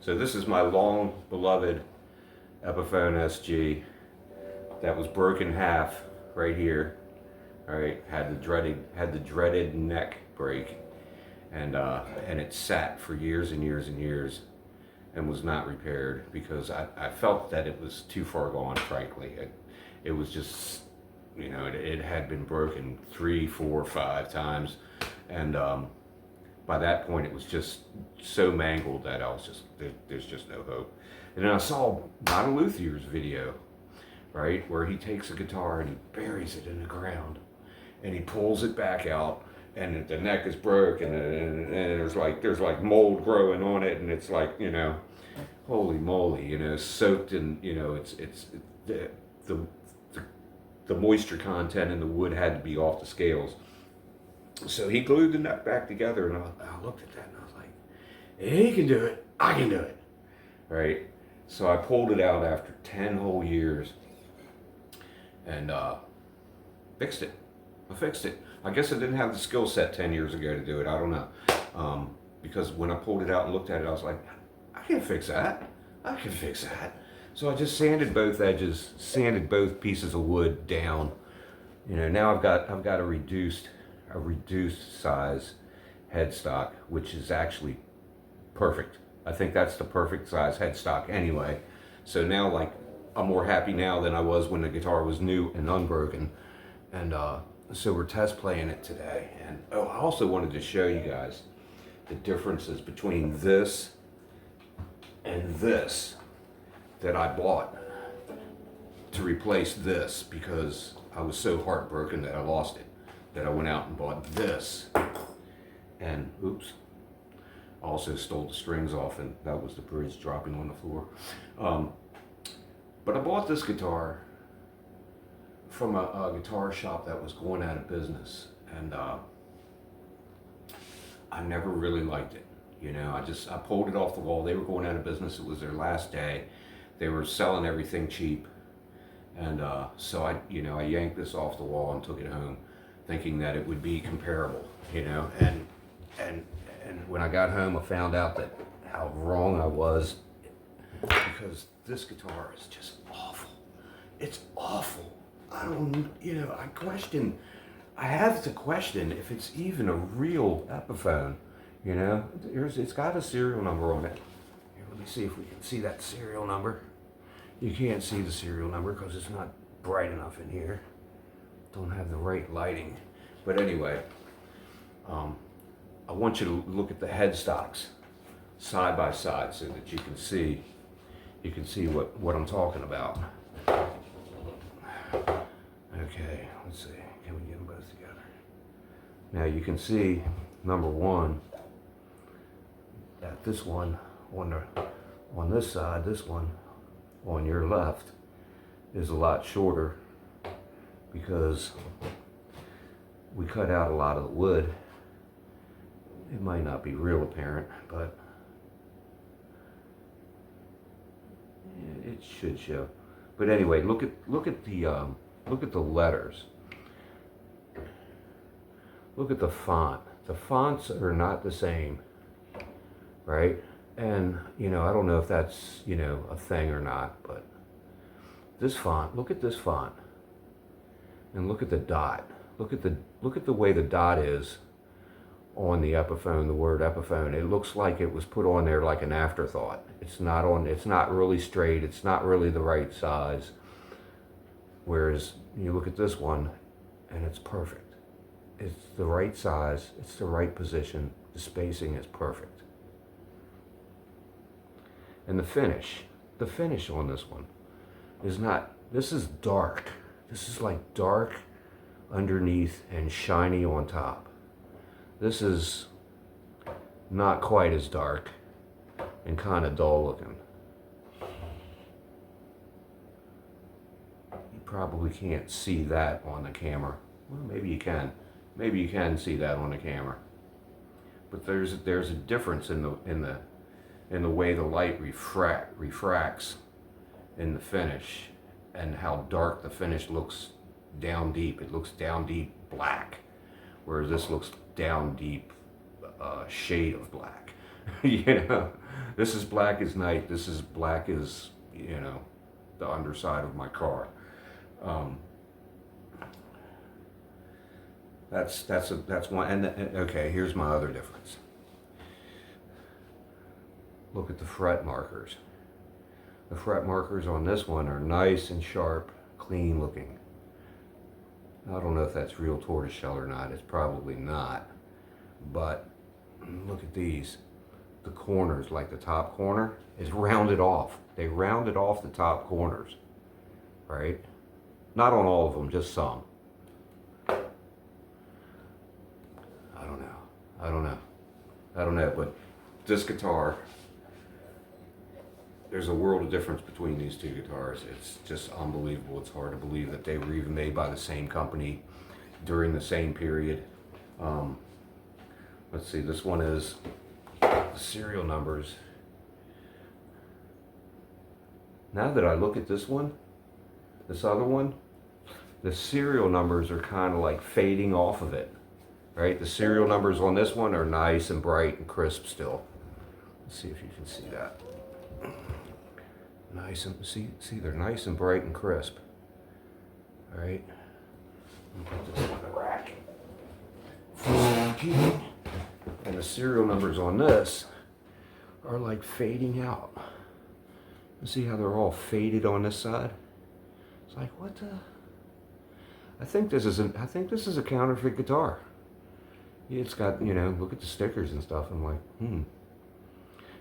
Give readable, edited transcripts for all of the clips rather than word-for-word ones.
So this is my long beloved Epiphone SG that was broken in half right here. All right, had the dreaded neck break, and it sat for years and years and years, and was not repaired because I felt that it was too far gone. Frankly, it was just, you know, it had been broken 3, 4, 5 times, and by that point it was just so mangled that I was just there's just no hope. And then I saw Don Luthier's video, right, where he takes a guitar and he buries it in the ground, and he pulls it back out, and the neck is broken, and there's like mold growing on it, and it's like, you know, holy moly, you know, soaked in, you know, it's the the moisture content in the wood had to be off the scales. So he glued the neck back together, and I looked at that and I was like, he can do it, I can do it, right? So I pulled it out after 10 whole years and fixed it. I fixed it. I guess I didn't have the skill set 10 years ago to do it. I don't know. Because when I pulled it out and looked at it, I was like, I can fix that. I can fix that. So I just sanded both edges, sanded both pieces of wood down. You know, now I've got a reduced size headstock, which is actually perfect. I think that's the perfect size headstock anyway. So now, like, I'm more happy now than I was when the guitar was new and unbroken. And so we're test playing it today. And oh, I also wanted to show you guys the differences between this and this that I bought to replace this, because I was so heartbroken that I lost it, that I went out and bought this. And oops, I also stole the strings off, and that was the bridge dropping on the floor. But I bought this guitar from a guitar shop that was going out of business, and I never really liked it. You know, I pulled it off the wall. They were going out of business. It was their last day. They were selling everything cheap, and so I yanked this off the wall and took it home, thinking that it would be comparable. You know, and when I got home, I found out that how wrong I was, because this guitar is just awful. It's awful. I don't, you know, I have to question if it's even a real Epiphone. You know, it's got a serial number on it. Here, let me see if we can see that serial number. You can't see the serial number because it's not bright enough in here. Don't have the right lighting. But anyway, I want you to look at the headstocks side by side so that you can see what I'm talking about. Okay, let's see. Can we get them both together? Now you can see, number one, that this one on this side, this one on your left is a lot shorter because we cut out a lot of the wood. It might not be real apparent, but it should show. But anyway, look at the letters. Look at the font. The fonts are not the same, right? And, you know, I don't know if that's, you know, a thing or not, but this font, look at this font. And look at the dot. Look at the way the dot is on the Epiphone, the word Epiphone. It looks like it was put on there like an afterthought. It's not really straight. It's not really the right size. Whereas you look at this one and it's perfect. It's the right size. It's the right position. The spacing is perfect. And the finish on this one is not, this is dark. This is like dark underneath and shiny on top. This is not quite as dark and kind of dull looking. You probably can't see that on the camera. Well, maybe you can. Maybe you can see that on the camera. But there's a difference in the way the light refracts in the finish, and how dark the finish looks down deep. It looks down deep black, whereas this looks down deep shade of black. You know, This is black as night. This is black as, you know, the underside of my car. That's one. And okay, here's my other difference. Look at the fret markers. The fret markers on this one are nice and sharp, clean looking. I don't know if that's real tortoiseshell or not. It's probably not. But look at these. The corners, like the top corner, is rounded off. They rounded off the top corners, right? Not on all of them, just some. I don't know, but this guitar, there's a world of difference between these two guitars. It's just unbelievable. It's hard to believe that they were even made by the same company during the same period. Let's see, this one is the serial numbers. Now that I look at this one, this other one, the serial numbers are kind of like fading off of it, right? The serial numbers on this one are nice and bright and crisp still. Let's see if you can see that. Nice and see they're nice and bright and crisp. All right. Put this on the rack. And the serial numbers on this are like fading out. You see how they're all faded on this side? It's like, what the? I think this is a counterfeit guitar. It's got, you know, look at the stickers and stuff. I'm like,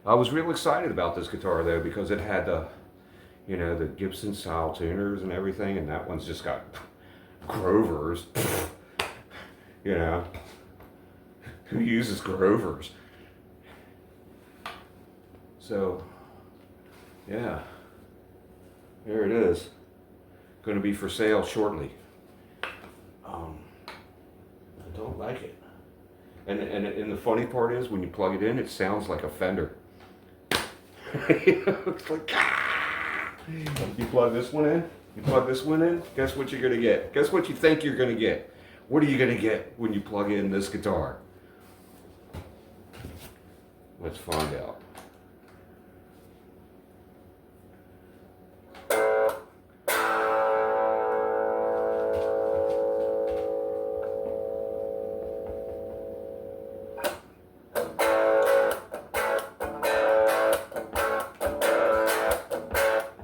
I was real excited about this guitar though, because it had the, you know, the Gibson style tuners and everything, and that one's just got Grovers. You know, who uses Grovers? So, yeah, here it is. Going to be for sale shortly. I don't like it. And the funny part is, when you plug it in, it sounds like a Fender. It's like, you plug this one in, guess what you're going to get? Guess what you think you're going to get? What are you going to get when you plug in this guitar? Let's find out.